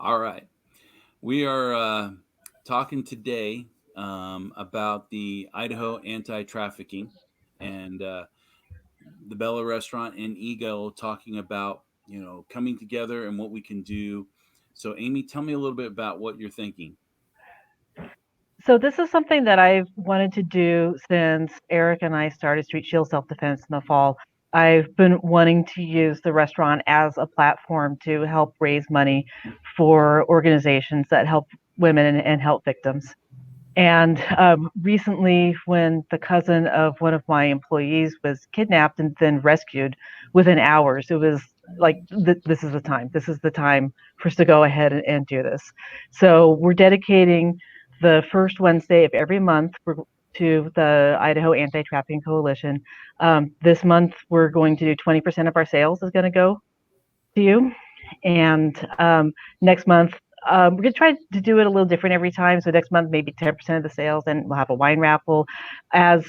All right. We are talking today about the Idaho Anti-Trafficking and the Bella Restaurant and Ego talking about, coming together and what we can do. So, Amy, tell me a little bit about what you're thinking. So this is something that I've wanted to do since Eric and I started Street Shield Self-Defense in the fall. I've been wanting to use the restaurant as a platform to help raise money for organizations that help women and help victims. And recently, when the cousin of one of my employees was kidnapped and then rescued within hours, it was like, this is the time. This is the time for us to go ahead and do this. So we're dedicating the first Wednesday of every month to the Idaho Anti-Trafficking Coalition. This month, we're going to do 20% of our sales is going to go to you. And next month, we're going to try to do it a little different every time. So next month, maybe 10% of the sales, and we'll have a wine raffle. As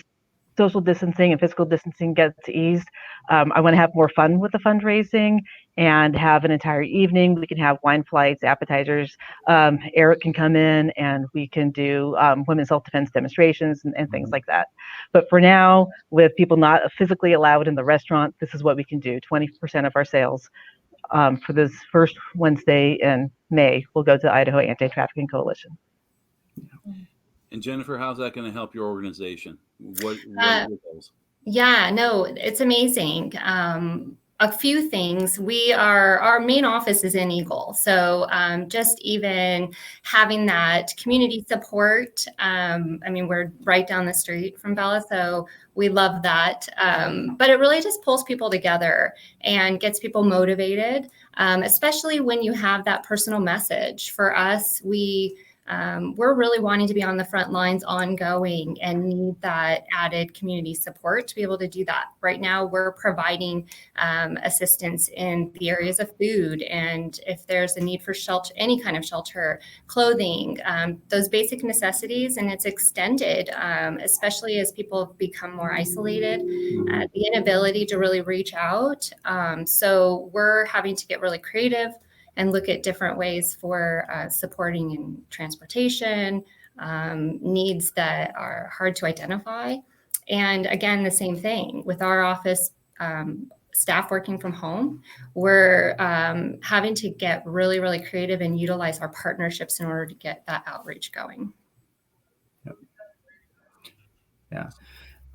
social distancing and physical distancing gets eased, I want to have more fun with the fundraising and have an entire evening. We can have wine flights, appetizers. Eric can come in and we can do women's self-defense demonstrations and things like that. But for now, with people not physically allowed in the restaurant, this is what we can do. 20% of our sales for this first Wednesday in May will go to the Idaho Anti-Trafficking Coalition. And Jennifer, how's that going to help your organization? What are Uh, your goals? yeah, no, it's amazing. A few things. Our main office is in Eagle. So just even having that community support. We're right down the street from Bella, so we love that. But it really just pulls people together and gets people motivated, especially when you have that personal message. For us, we're really wanting to be on the front lines ongoing and need that added community support to be able to do that. Right now, we're providing assistance in the areas of food, and if there's a need for shelter, any kind of shelter, clothing, those basic necessities, and it's extended, especially as people become more isolated, the inability to really reach out. So we're having to get really creative and look at different ways for supporting in transportation, needs that are hard to identify. And again, the same thing with our office staff working from home, we're having to get really, really creative and utilize our partnerships in order to get that outreach going. Yep. Yeah.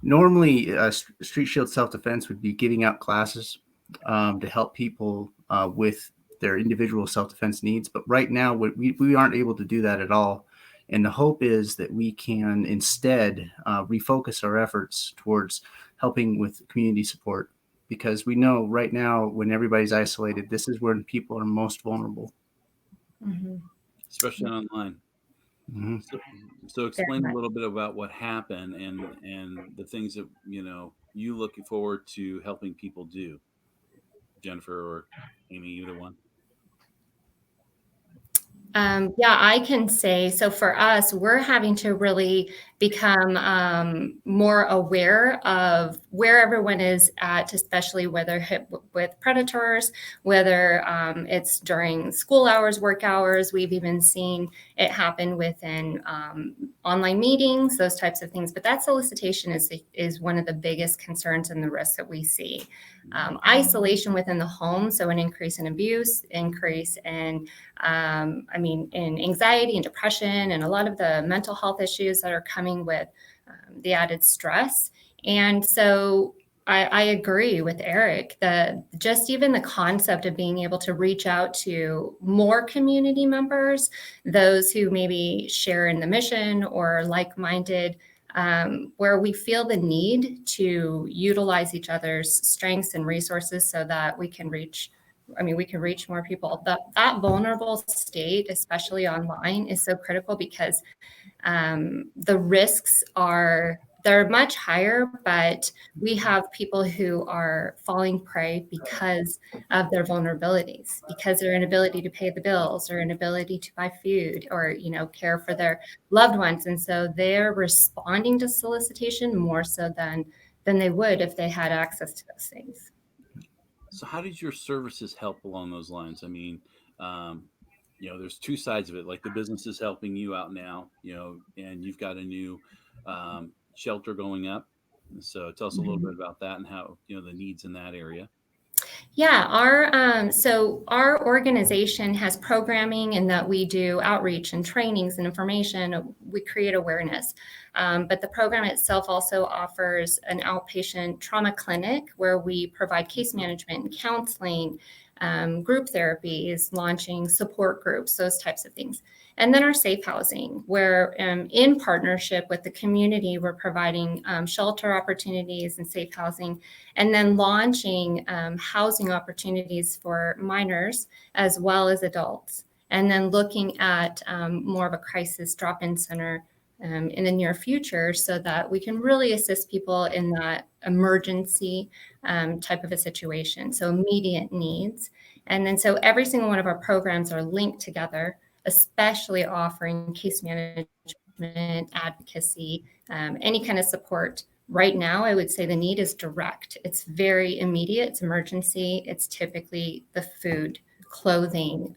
Normally, Street Shield Self-Defense would be giving out classes to help people with their individual self-defense needs. But right now, we aren't able to do that at all. And the hope is that we can instead refocus our efforts towards helping with community support, because we know right now when everybody's isolated, this is when people are most vulnerable. Mm-hmm. Especially online. Mm-hmm. So explain a little bit about what happened and the things that you looking forward to helping people do. Jennifer or Amy, either one. Yeah, I can say, so for us, we're having to really become more aware of where everyone is at, especially whether hit with predators, whether it's during school hours, work hours. We've even seen it happen within online meetings, those types of things. But that solicitation is one of the biggest concerns and the risks that we see. Isolation within the home, so an increase in abuse, increase in in anxiety and depression, and a lot of the mental health issues that are coming with the added stress. And so I agree with Eric that just even the concept of being able to reach out to more community members, those who maybe share in the mission or like-minded, where we feel the need to utilize each other's strengths and resources so that we can reach more people. That vulnerable state, especially online, is so critical because the risks they're much higher, but we have people who are falling prey because of their vulnerabilities, because their inability to pay the bills or inability to buy food or, care for their loved ones. And so they're responding to solicitation more so than they would if they had access to those things. So how did your services help along those lines? there's two sides of it. Like the business is helping you out now, and you've got a new shelter going up. So tell us a little Mhm. bit about that and how, the needs in that area. Yeah, our organization has programming in that we do outreach and trainings and information. We create awareness, but the program itself also offers an outpatient trauma clinic where we provide case management and counseling, group therapies, launching support groups, those types of things. And then our safe housing, where in partnership with the community, we're providing shelter opportunities and safe housing, and then launching housing opportunities for minors as well as adults. And then looking at more of a crisis drop-in center in the near future so that we can really assist people in that emergency type of a situation. So immediate needs. And then so every single one of our programs are linked together, especially offering case management, advocacy, any kind of support. Right now, I would say the need is direct. It's very immediate. It's emergency. It's typically the food, clothing,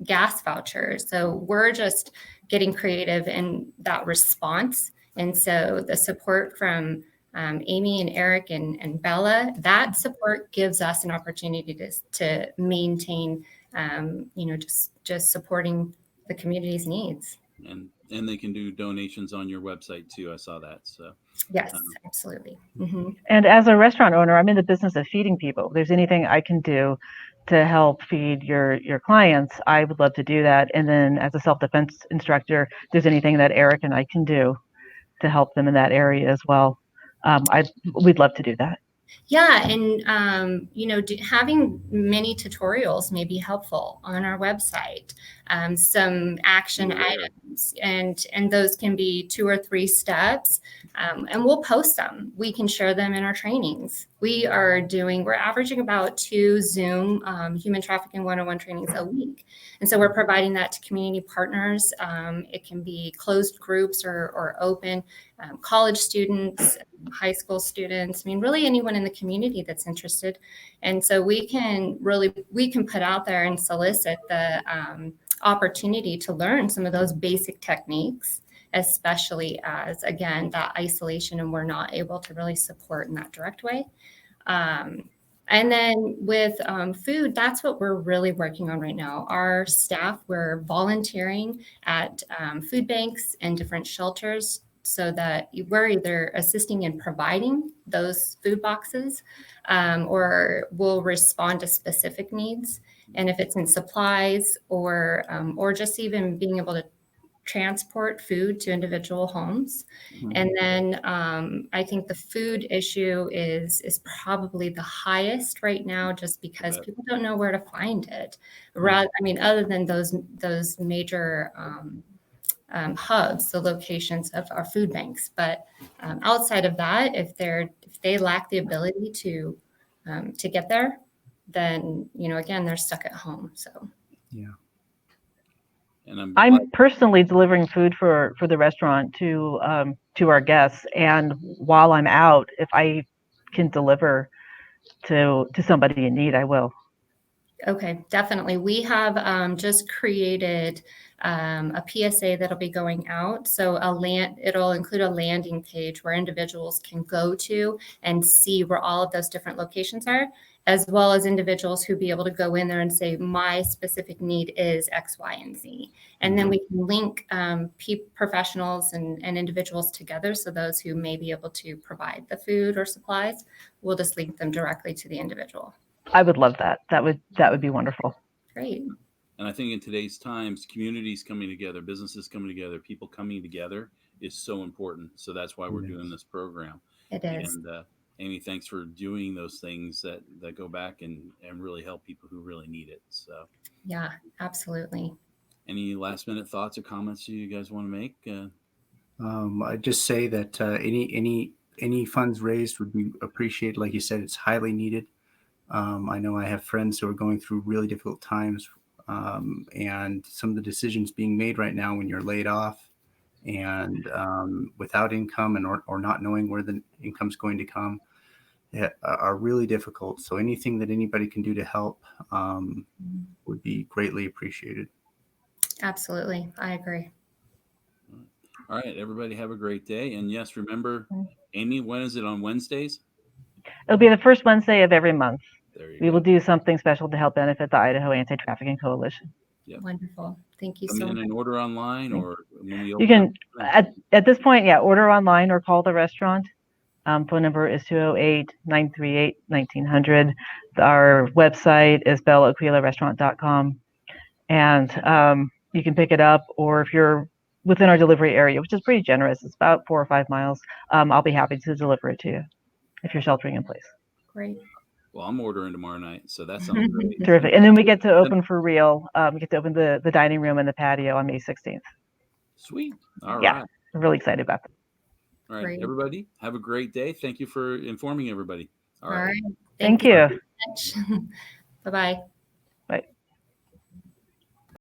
gas vouchers. So we're just getting creative in that response. And so the support from Amy and Eric and Bella, that support gives us an opportunity to maintain, just supporting the community's needs. And they can do donations on your website too. I saw that. So Yes, absolutely. Mm-hmm. And as a restaurant owner, I'm in the business of feeding people. If there's anything I can do to help feed your clients, I would love to do that. And then as a self-defense instructor, if there's anything that Eric and I can do to help them in that area as well, we'd love to do that. Yeah, and having many tutorials may be helpful on our website. Some action items, and those can be 2 or 3 steps, and we'll post them. We can share them in our trainings. We're averaging about 2 Zoom human trafficking 101 trainings a week, and so we're providing that to community partners. It can be closed groups or open, college students, high school students. I mean, really anyone in the community that's interested. And so we can put out there and solicit the opportunity to learn some of those basic techniques, especially as, again, that isolation and we're not able to really support in that direct way. And then with food, that's what we're really working on right now. Our staff, we're volunteering at food banks and different shelters so that we're either assisting in providing those food boxes or we'll respond to specific needs. And if it's in supplies or just even being able to transport food to individual homes. Mm-hmm. And then I think the food issue is probably the highest right now, just because people don't know where to find it. Other than those major hubs, the locations of our food banks. But outside of that, if they lack the ability to get there, then again, they're stuck at home. So yeah. And I'm personally delivering food for the restaurant to our guests, and while I'm out, if I can deliver to somebody in need, I will. Okay, definitely. We have just created a PSA that'll be going out. So it'll include a landing page where individuals can go to and see where all of those different locations are, as well as individuals who be able to go in there and say, my specific need is X, Y, and Z. And then we can link professionals and individuals together. So those who may be able to provide the food or supplies, we'll just link them directly to the individual. I would love that. That would be wonderful. Great. And I think in today's times, communities coming together, businesses coming together, people coming together is so important. So that's why we're doing this program. It is. And Amy, thanks for doing those things that go back and really help people who really need it. So yeah, absolutely. Any last minute thoughts or comments you guys want to make? I just say that any funds raised would be appreciated. Like you said, it's highly needed. I know I have friends who are going through really difficult times, and some of the decisions being made right now when you're laid off and without income and or not knowing where the income's going to come are really difficult. So anything that anybody can do to help would be greatly appreciated. Absolutely. I agree. All right, everybody have a great day. And yes, remember, Amy, when is it on Wednesdays? It'll be the first Wednesday of every month. There you We go. will do something special to help benefit the Idaho Anti-Trafficking Coalition. Yep. Wonderful. Thank you Come so in much. and order online, or when we You open can, at this point, yeah, order online or call the restaurant. Phone number is 208-938-1900. Our website is bellaquilarestaurant.com. And you can pick it up, or if you're within our delivery area, which is pretty generous, it's about 4 or 5 miles, I'll be happy to deliver it to you if you're sheltering in place. Great. Well, I'm ordering tomorrow night, so that sounds great. Terrific. And then we get to open for real. We get to open the dining room and the patio on May 16th. Sweet. All Yeah, right. I'm really excited about that. All right, Great. everybody, have a great day. Thank you for informing everybody. All right. Thank you. So much. Bye-bye.